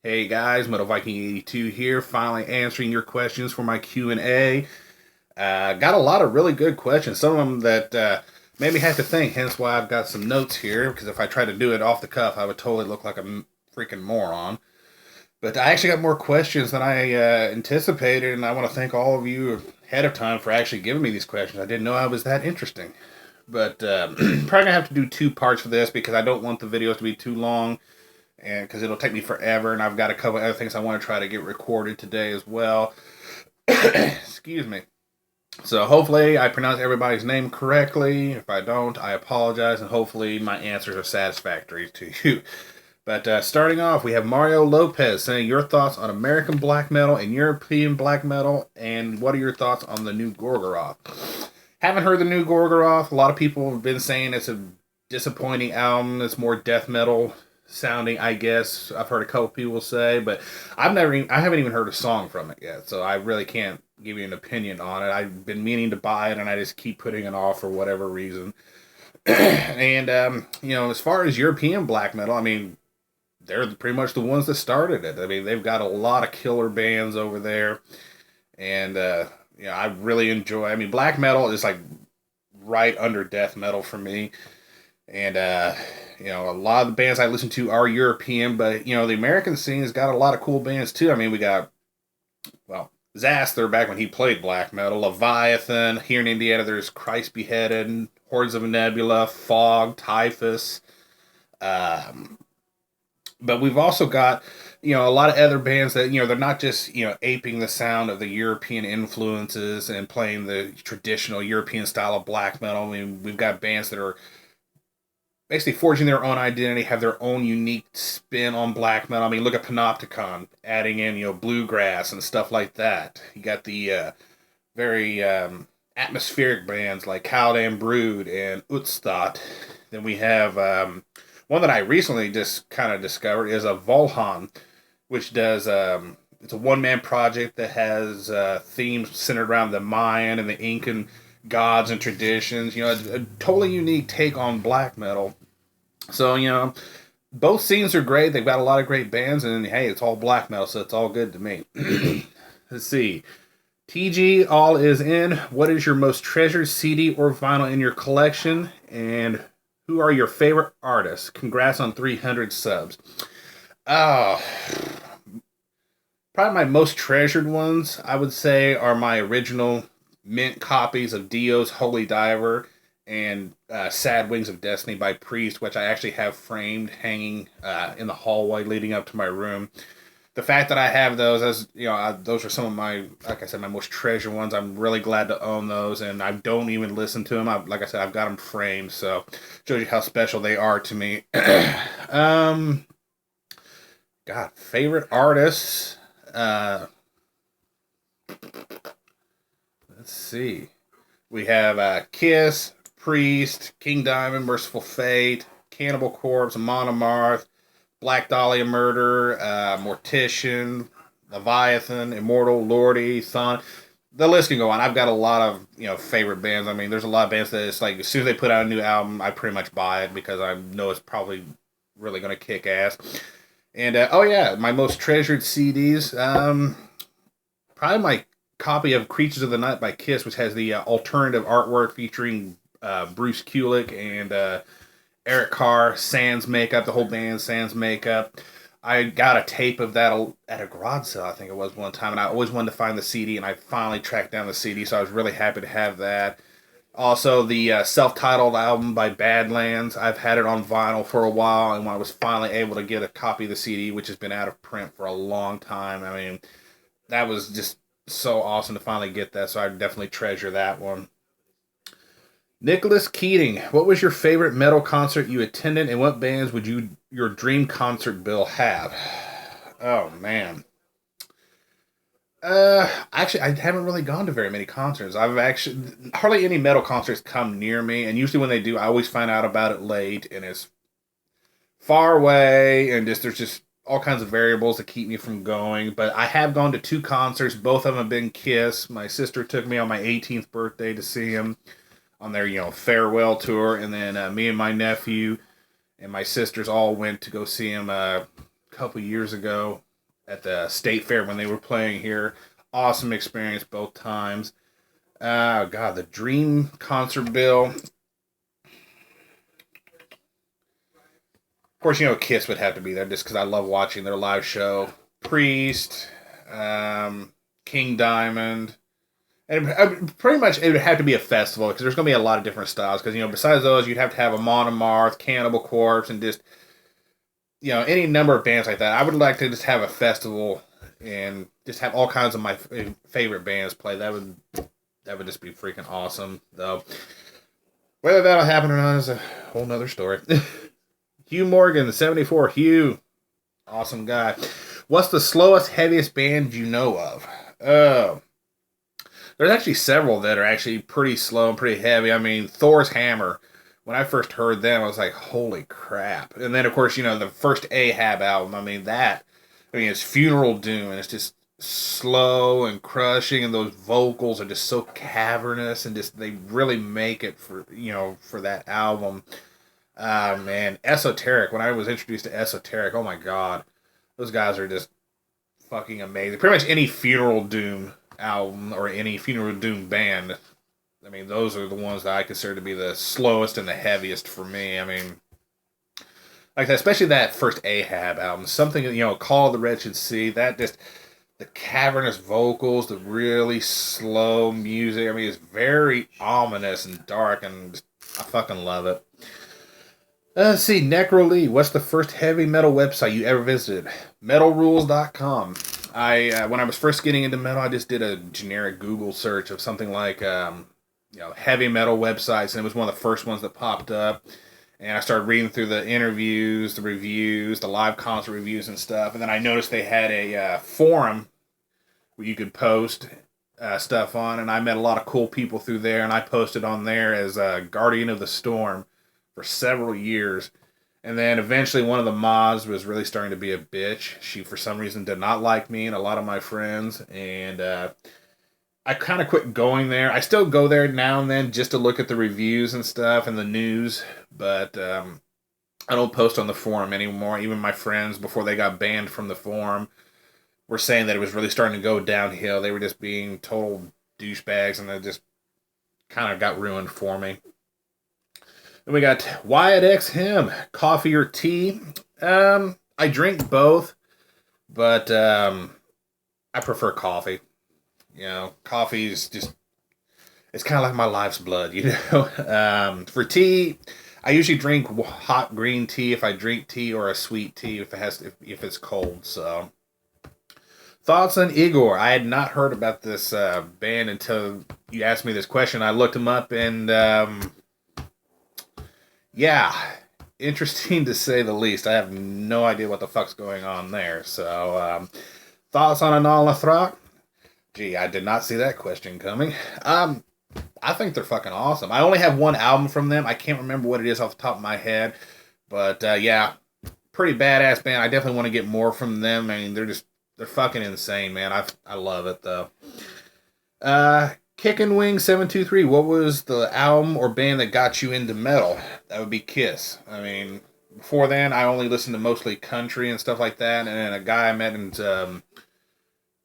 Hey guys, Metal Viking 82 here, finally answering your questions for my Q&A. Got a lot of really good questions, some of them that made me have to think, hence why I've got some notes here, because if I tried to do it off the cuff, I would totally look like a freaking moron. But I actually got more questions than I anticipated, and I want to thank all of you ahead of time for actually giving me these questions. I didn't know I was that interesting. But probably going to have to do two parts for this because I don't want the videos to be too long and because it'll take me forever, and I've got a couple other things I want to try to get recorded today as well. Excuse me. So hopefully I pronounce everybody's name correctly. If I don't, I apologize, and hopefully my answers are satisfactory to you. But starting off, we have Mario Lopez saying your thoughts on American black metal and European black metal, and what are your thoughts on the new Gorgoroth? Haven't heard the new Gorgoroth. A lot of people have been saying it's a disappointing album. It's more death metal sounding, I guess. I've heard a couple people say, but I haven't even heard a song from it yet, so I really can't give you an opinion on it. I've been meaning to buy it, and I just keep putting it off for whatever reason. And as far as European black metal, I mean, they're pretty much the ones that started it. I mean, they've got a lot of killer bands over there, and I really enjoy. I mean, black metal is like right under death metal for me. And a lot of the bands I listen to are European, but the American scene has got a lot of cool bands too. I mean, we got Zaster back when he played black metal, Leviathan. Here in Indiana, there's Christ Beheaded, Hordes of Nebula, Fog, Typhus. Um, but we've also got a lot of other bands that they're not just aping the sound of the European influences and playing the traditional European style of black metal. I mean, we've got bands that are basically forging their own identity, have their own unique spin on black metal. I mean, look at Panopticon, adding in, bluegrass and stuff like that. You got the very atmospheric bands like Caladan Brood and Utstadt. Then we have one that I recently just kind of discovered is a Volhan, which does, it's a one-man project that has themes centered around the Mayan and the Incan gods and traditions. A totally unique take on black metal. So, both scenes are great. They've got a lot of great bands, and hey, it's all black metal, so it's all good to me. Let's see. TG, all is in. What is your most treasured CD or vinyl in your collection? And who are your favorite artists? Congrats on 300 subs. Oh, probably my most treasured ones, I would say, are my original mint copies of Dio's Holy Diver and Sad Wings of Destiny by Priest, which I actually have framed hanging in the hallway leading up to my room. The fact that I have those, as those are some of my, like I said, my most treasured ones. I'm really glad to own those, and I don't even listen to them. Like I said, I've got them framed, so shows you how special they are to me. God, favorite artists. Let's see. We have Kiss, Priest, King Diamond, Merciful Fate, Cannibal Corpse, Monomarth, Black Dahlia Murder, Mortician, Leviathan, Immortal, Lordy, Thon. The list can go on. I've got a lot of favorite bands. I mean, there's a lot of bands that it's like as soon as they put out a new album, I pretty much buy it because I know it's probably really gonna kick ass. And my most treasured CDs. Probably my copy of Creatures of the Night by Kiss, which has the alternative artwork featuring Bruce Kulick and Eric Carr, Sans makeup, the whole band Sans makeup. I got a tape of that at a garage sale, I think it was one time, and I always wanted to find the CD, and I finally tracked down the CD, so I was really happy to have that. Also, the self-titled album by Badlands. I've had it on vinyl for a while, and when I was finally able to get a copy of the CD, which has been out of print for a long time, I mean, that was just so awesome to finally get that, so I definitely treasure that one. Nicholas Keating, what was your favorite metal concert you attended, and what bands would your dream concert bill have? Oh, man. Actually, I haven't really gone to very many concerts. I've actually hardly any metal concerts come near me, and usually when they do, I always find out about it late, and it's far away, and there's just all kinds of variables that keep me from going. But I have gone to two concerts. Both of them have been Kiss. My sister took me on my 18th birthday to see him on their farewell tour, and then me and my nephew and my sisters all went to go see him a couple years ago. at the state fair when they were playing here. Awesome experience both times. Oh God, the Dream concert bill. Of course, Kiss would have to be there just because I love watching their live show. Priest, King Diamond. And pretty much it would have to be a festival because there's going to be a lot of different styles. Because, besides those, you'd have to have a Monomarth, Cannibal Corpse, and just, any number of bands like that. I would like to just have a festival and just have all kinds of my favorite bands play. That would just be freaking awesome, though. Whether that'll happen or not is a whole nother story. Hugh Morgan, 74. Hugh. Awesome guy. What's the slowest, heaviest band you know of? There's actually several that are actually pretty slow and pretty heavy. I mean, Thor's Hammer. When I first heard them, I was like, holy crap. And then, of course, the first Ahab album. It's Funeral Doom, and it's just slow and crushing, and those vocals are just so cavernous, and just they really make it for that album. Man, Esoteric. When I was introduced to Esoteric, oh my god, those guys are just fucking amazing. Pretty much any Funeral Doom album or any Funeral Doom band, those are the ones that I consider to be the slowest and the heaviest for me. Like that, especially that first Ahab album, something, Call of the Wretched Sea, that just, the cavernous vocals, the really slow music, it's very ominous and dark, and I fucking love it. Let's see, Necrolee, what's the first heavy metal website you ever visited? Metalrules.com. When I was first getting into metal, I just did a generic Google search of something like, heavy metal websites, and it was one of the first ones that popped up. And I started reading through the interviews, the reviews, the live concert reviews and stuff. And then I noticed they had a forum where you could post stuff on. And I met a lot of cool people through there. And I posted on there as Guardian of the Storm for several years. And then eventually one of the mods was really starting to be a bitch. She, for some reason, did not like me and a lot of my friends. And I kind of quit going there. I still go there now and then just to look at the reviews and stuff and the news, but I don't post on the forum anymore. Even my friends, before they got banned from the forum, were saying that it was really starting to go downhill. They were just being total douchebags, and it just kind of got ruined for me. Then we got Wyatt X Him, coffee or tea? I drink both, but I prefer coffee. Coffee is just, it's kind of like my life's blood, For tea, I usually drink hot green tea if I drink tea, or a sweet tea if it's cold, so. Thoughts on Igor? I had not heard about this band until you asked me this question. I looked him up, and yeah, interesting to say the least. I have no idea what the fuck's going on there, so thoughts on Anal Nathrak? Gee, I did not see that question coming. I think they're fucking awesome. I only have one album from them. I can't remember what it is off the top of my head. But, yeah, pretty badass band. I definitely want to get more from them. They're fucking insane, man. I love it, though. Kickin' Wing 723. What was the album or band that got you into metal? That would be Kiss. Before then, I only listened to mostly country and stuff like that. And then a guy I met in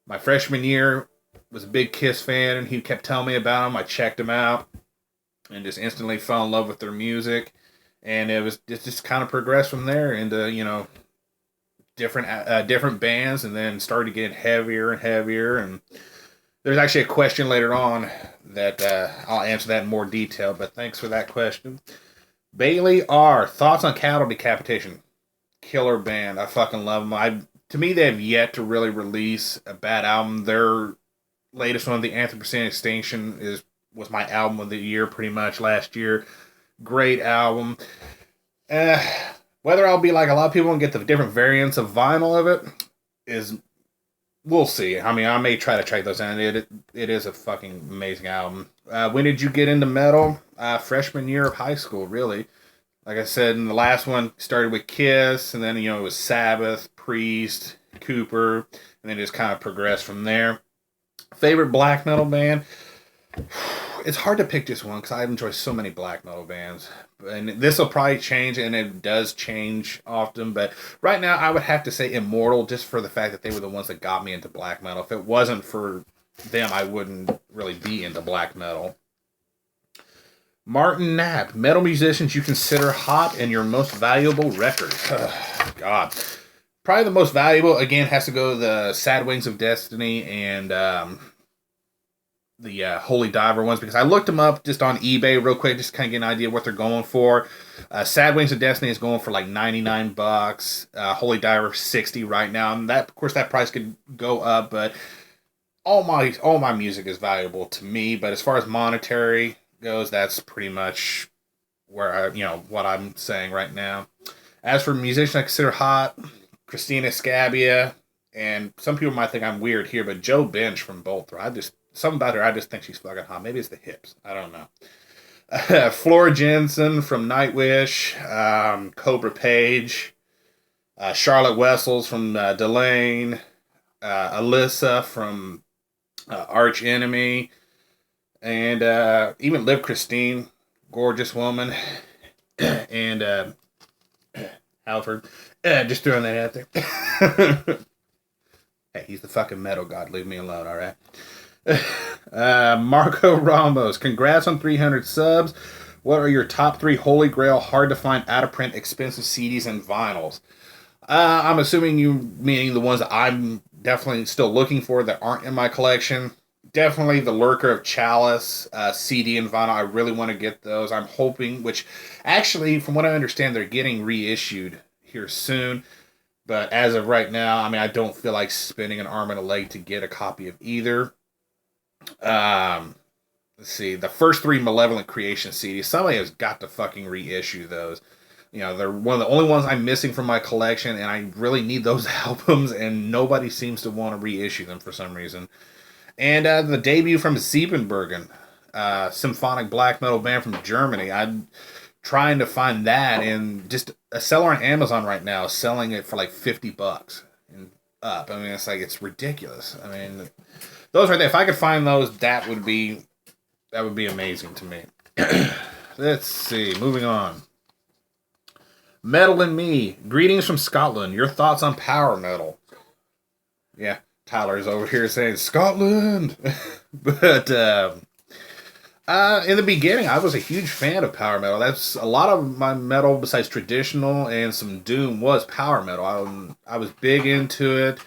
my freshman year was a big Kiss fan, and he kept telling me about them. I checked them out and just instantly fell in love with their music. And it just kind of progressed from there into, different bands, and then started getting heavier and heavier. And there's actually a question later on that I'll answer that in more detail, but thanks for that question. Bailey R. Thoughts on Cattle Decapitation? Killer band. I fucking love them. To me, they have yet to really release a bad album. Their latest one, The Anthropocene Extinction, was my album of the year pretty much last year. Great album. Whether I'll be like a lot of people and get the different variants of vinyl of it we'll see. I may try to track those down. It is a fucking amazing album. When did you get into metal? Freshman year of high school, really. Like I said, in the last one, started with Kiss, and then, it was Sabbath, Priest, Cooper, and then just kind of progressed from there. Favorite black metal band? it's hard to pick just one because I enjoy so many black metal bands, and this will probably change, and it does change often. But right now, I would have to say Immortal, just for the fact that they were the ones that got me into black metal. If it wasn't for them, I wouldn't really be into black metal. Martin Knapp, metal musicians you consider hot and your most valuable records. God. Probably the most valuable, again, has to go the Sad Wings of Destiny and the Holy Diver ones, because I looked them up just on eBay real quick, just to kind of get an idea of what they're going for. Sad Wings of Destiny is going for like $99. Holy Diver 60 right now, and that, of course, that price could go up, but all my music is valuable to me. But as far as monetary goes, that's pretty much where what I'm saying right now. As for musicians I consider hot, Christina Scabia, and some people might think I'm weird here, but Joe Bench from Bolter. Something about her, I just think she's fucking hot. Maybe it's the hips. I don't know. Flora Jensen from Nightwish, Cobra Page, Charlotte Wessels from Delane, Alyssa from Arch Enemy, and even Liv Christine, gorgeous woman, and Halford. Just throwing that out there. Hey, he's the fucking metal god. Leave me alone, alright? Marco Ramos, congrats on 300 subs. What are your top 3 holy grail, hard to find, out of print, expensive CDs and vinyls? I'm assuming you meaning the ones that I'm definitely still looking for that aren't in my collection. Definitely the Lurker of Chalice, CD and vinyl. I really want to get those. I'm hoping, which actually, from what I understand, they're getting reissued here soon. But as of right now, I mean, I don't feel like spending an arm and a leg to get a copy of either. Let's see, the first 3 Malevolent Creation CDs. Somebody has got to fucking reissue those. They're one of the only ones I'm missing from my collection, and I really need those albums, and nobody seems to want to reissue them for some reason. And the debut from Siebenbergen, symphonic black metal band from Germany. I'm trying to find that, and just a seller on Amazon right now is selling it for like $50 and up. I mean, it's ridiculous. I mean, those right there, if I could find those, that would be amazing to me. Let's see, moving on. Metal and Me, greetings from Scotland. Your thoughts on power metal? Yeah, Tyler's over here saying Scotland. But in the beginning, I was a huge fan of power metal. That's a lot of my metal, besides traditional and some doom, was power metal. I was big into it,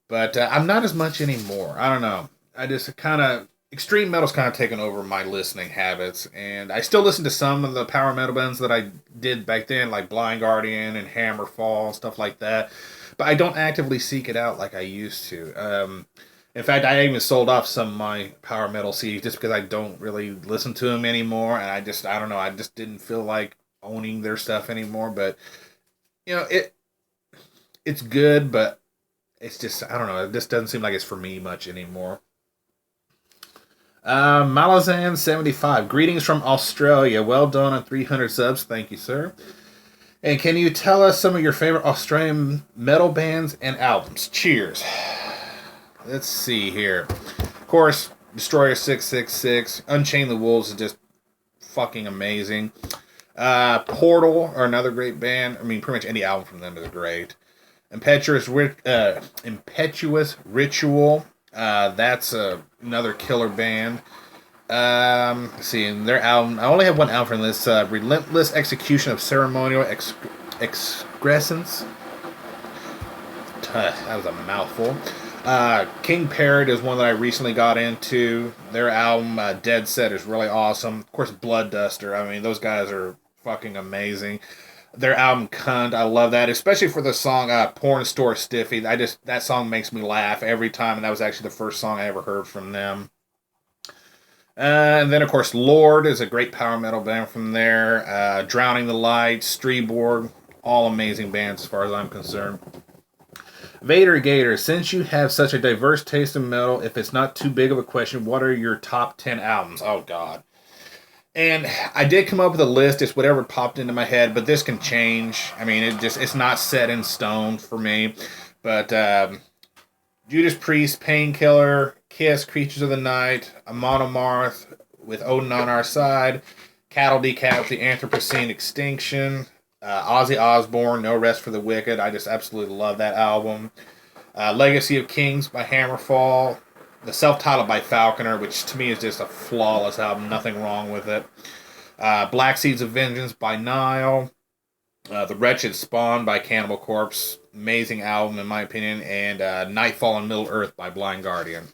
but I'm not as much anymore. I don't know. I just extreme metal's kind of taken over my listening habits, and I still listen to some of the power metal bands that I did back then, like Blind Guardian and Hammerfall and stuff like that. But I don't actively seek it out like I used to. In fact, I even sold off some of my power metal CDs just because I don't really listen to them anymore, and I don't know, I just didn't feel like owning their stuff anymore. But it's good, but it's just, I don't know, it just doesn't seem like it's for me much anymore. Malazan75, greetings from Australia. Well done on 300 subs. Thank you, sir. And can you tell us some of your favorite Australian metal bands and albums? Cheers. Let's see here. Of course, Destroyer 666, Unchain the Wolves is just fucking amazing. Portal are another great band. I mean, pretty much any album from them is great. Impetuous Ritual. That's another killer band. Let's see, in their album, I only have one album from this. Relentless Execution of Ceremonial Excrescence. That was a mouthful. King Parrot is one that I recently got into. Their album, Dead Set, is really awesome. Of course, Blood Duster. I mean, those guys are fucking amazing. Their album, Cunt, I love that, especially for the song Porn Store Stiffy. That song makes me laugh every time, and that was actually the first song I ever heard from them. And then, of course, Lord is a great power metal band from there. Drowning the Light, Streborg, all amazing bands as far as I'm concerned. Vader Gator, since you have such a diverse taste in metal, if it's not too big of a question, what are your top 10 albums? Oh, God. And I did come up with a list. It's whatever popped into my head, but this can change. I mean, it's not set in stone for me. But Judas Priest, Painkiller, Kiss, Creatures of the Night, Amon Amarth, with Odin on Our Side, Cattle Decaps, The Anthropocene Extinction, Ozzy Osbourne, No Rest for the Wicked. I just absolutely love that album. Legacy of Kings by Hammerfall, the self-titled by Falconer, which to me is just a flawless album, nothing wrong with it. Black Seeds of Vengeance by Nile, The Wretched Spawn by Cannibal Corpse, amazing album in my opinion, and Nightfall in Middle Earth by Blind Guardian.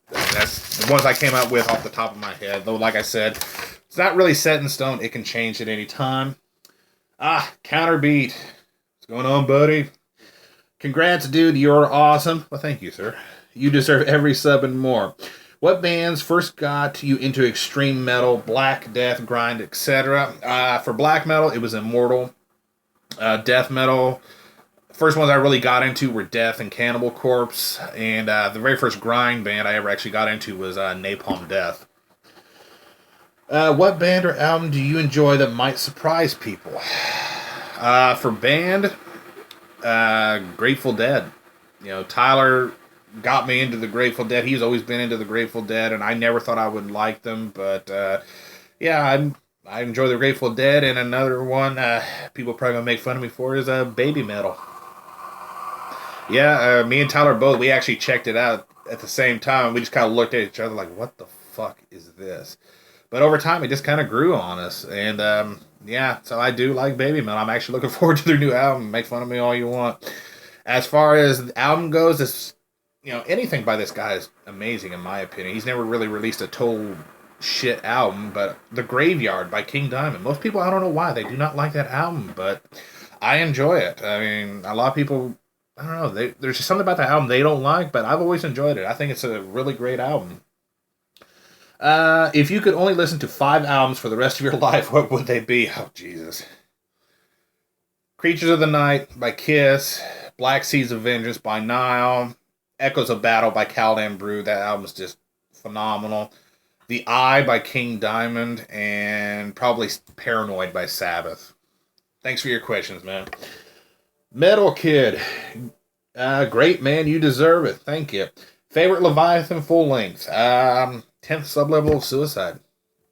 That's the ones I came out with off the top of my head, though like I said, it's not really set in stone, it can change at any time. Counterbeat. What's going on, buddy? Congrats, dude, you're awesome. Well, thank you, sir. You deserve every sub and more. What bands first got you into extreme metal, Black, Death, Grind, etc.? For black metal, it was Immortal. Death metal, first ones I really got into were Death and Cannibal Corpse. And the very first grind band I ever actually got into was Napalm Death. What band or album do you enjoy that might surprise people? For band, Grateful Dead. You know, Tyler got me into the Grateful Dead. He's always been into the Grateful Dead, and I never thought I would like them, but yeah, I enjoy the Grateful Dead. And another one people probably gonna make fun of me for is Baby Metal. Yeah, me and Tyler both, we actually checked it out at the same time. We just kind of looked at each other like, what the fuck is this? But over time, it just kind of grew on us. And yeah, so I do like Baby Metal. I'm actually looking forward to their new album. Make fun of me all you want. As far as the album goes, this, anything by this guy is amazing in my opinion. He's never really released a total shit album, but The Graveyard by King Diamond. Most people, I don't know why, they do not like that album, but I enjoy it. I mean, a lot of people, I don't know, there's just something about the album they don't like, but I've always enjoyed it. I think it's a really great album. If you could only listen to 5 albums for the rest of your life, what would they be? Oh, Jesus. Creatures of the Night by Kiss, Black Seeds of Vengeance by Nile, Echoes of Battle by Caliban Brew. That album is just phenomenal. The Eye by King Diamond, and probably Paranoid by Sabbath. Thanks for your questions, man. Metal Kid. Great, man. You deserve it. Thank you. Favorite Leviathan full length. 10th Sublevel of Suicide.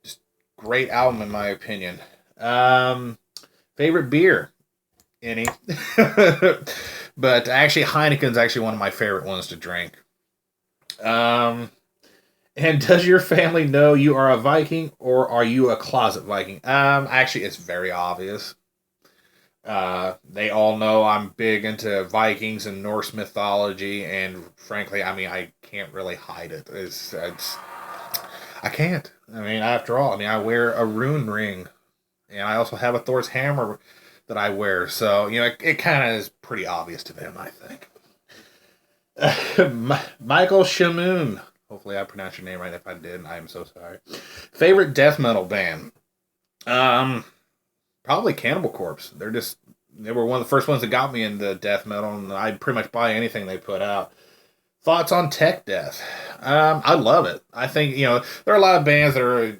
Just great album in my opinion. Favorite beer. Any. But actually Heineken's actually one of my favorite ones to drink. And does your family know you are a Viking, or are you a closet Viking? Actually, it's very obvious. They all know I'm big into Vikings and Norse mythology, and frankly, I mean, I can't really hide it. I can't. I mean, after all, I wear a rune ring, and I also have a Thor's hammer that I wear, so, it kind of is pretty obvious to them, I think. Michael Shamoon. Hopefully I pronounced your name right. If I did, I am so sorry. Favorite death metal band? Probably Cannibal Corpse. They were one of the first ones that got me into death metal, and I pretty much buy anything they put out. Thoughts on tech death? I love it. I think, there are a lot of bands that are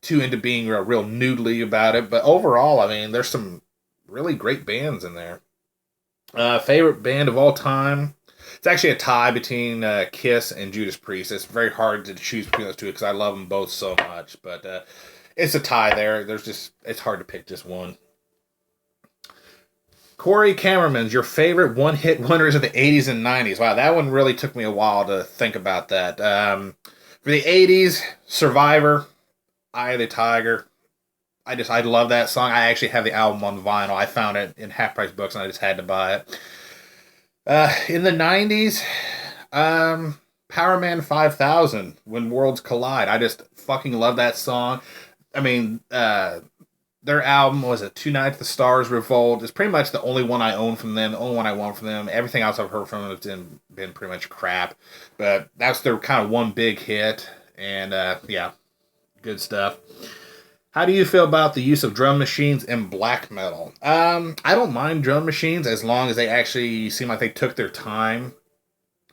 too into being real noodly about it, but overall, there's some really great bands in there. Favorite band of all time? It's actually a tie between Kiss and Judas Priest. It's very hard to choose between those two because I love them both so much. But it's a tie there. It's hard to pick just one. Corey Cameraman's your favorite one-hit wonders of the 80s and 90s. Wow, that one really took me a while to think about that. For the 80s, Survivor, Eye of the Tiger. I love that song. I actually have the album on vinyl. I found it in half-price books and I just had to buy it. In the 90s, Power Man 5000, When Worlds Collide. I just fucking love that song. Their album was Two Nights the Stars Revolt. It's pretty much the only one I own from them, the only one I want from them. Everything else I've heard from them has been pretty much crap. But that's their kind of one big hit. And, yeah, good stuff. How do you feel about the use of drum machines in black metal? I don't mind drum machines as long as they actually seem like they took their time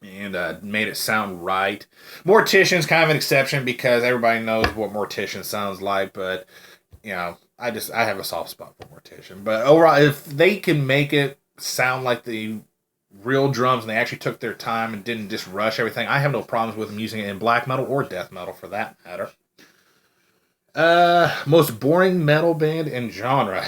and made it sound right. Mortician's kind of an exception because everybody knows what Mortician sounds like, but, I have a soft spot for Mortician. But overall, if they can make it sound like the real drums and they actually took their time and didn't just rush everything, I have no problems with them using it in black metal or death metal for that matter. Most boring metal band and genre.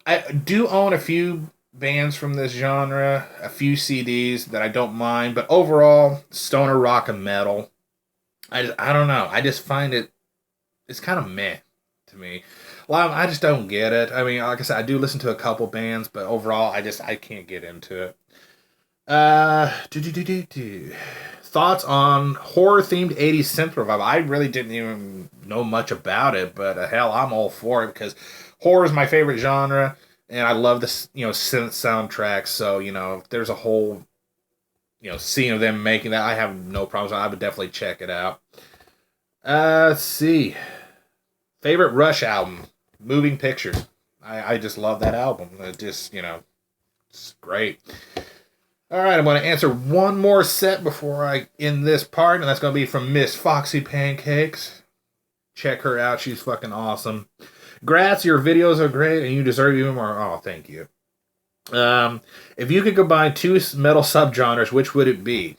I do own a few bands from this genre, a few CDs that I don't mind, but overall, stoner rock and metal. I don't know. I just find it's kind of meh to me. I just don't get it. I mean, like I said, I do listen to a couple bands, but overall, I can't get into it. Do. Thoughts on horror themed 80s synth revival? I really didn't even know much about it, but hell, I'm all for it because horror is my favorite genre, and I love this synth soundtracks. So if there's a whole scene of them making that, I have no problems. I would definitely check it out. Let's see. Favorite Rush album, Moving Pictures. I just love that album. It just it's great. All right, I'm going to answer one more set before I end this part, and that's going to be from Miss Foxy Pancakes. Check her out. She's fucking awesome. Grats, your videos are great, and you deserve even more. Oh, thank you. If you could combine two metal subgenres, which would it be?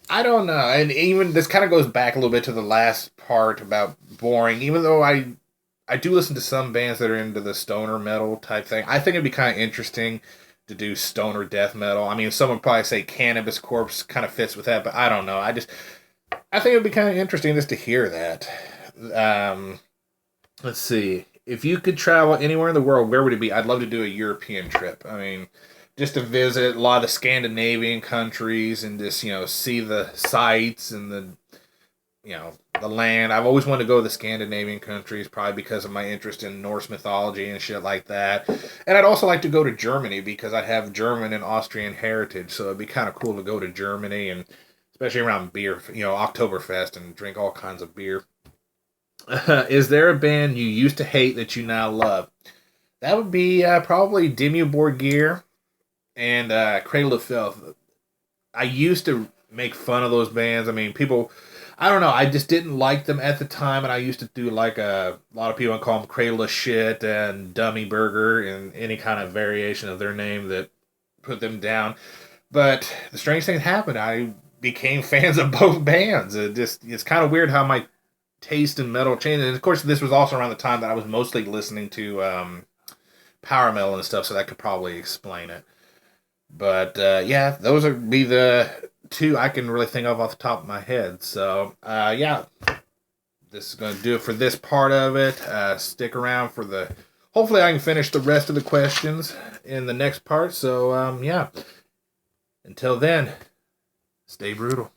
I don't know. And even this kind of goes back a little bit to the last part about boring. Even though I do listen to some bands that are into the stoner metal type thing, I think it'd be kind of interesting to do stoner death metal. I mean, someone would probably say Cannabis Corpse kind of fits with that, but I don't know. I think it'd be kind of interesting just to hear that. Let's see. If you could travel anywhere in the world, where would it be? I'd love to do a European trip. I mean, just to visit a lot of the Scandinavian countries and just, see the sights and the land. I've always wanted to go to the Scandinavian countries, probably because of my interest in Norse mythology and shit like that. And I'd also like to go to Germany because I have German and Austrian heritage, so it'd be kind of cool to go to Germany, and especially around beer, Oktoberfest, and drink all kinds of beer. Is there a band you used to hate that you now love? That would be probably Dimmu Borgir and Cradle of Filth. I used to make fun of those bands. I mean, people, I don't know, I just didn't like them at the time, and I used to do like a lot of people call them Cradle of Shit and Dummy Burger and any kind of variation of their name that put them down. But the strange thing happened. I became fans of both bands. It's kind of weird how my taste in metal changed. And of course, this was also around the time that I was mostly listening to power metal and stuff, so that could probably explain it. But yeah, those would be the two I can really think of off the top of my head. So yeah, this is going to do it for this part of it. Stick around for hopefully I can finish the rest of the questions in the next part. So yeah, until then, stay brutal.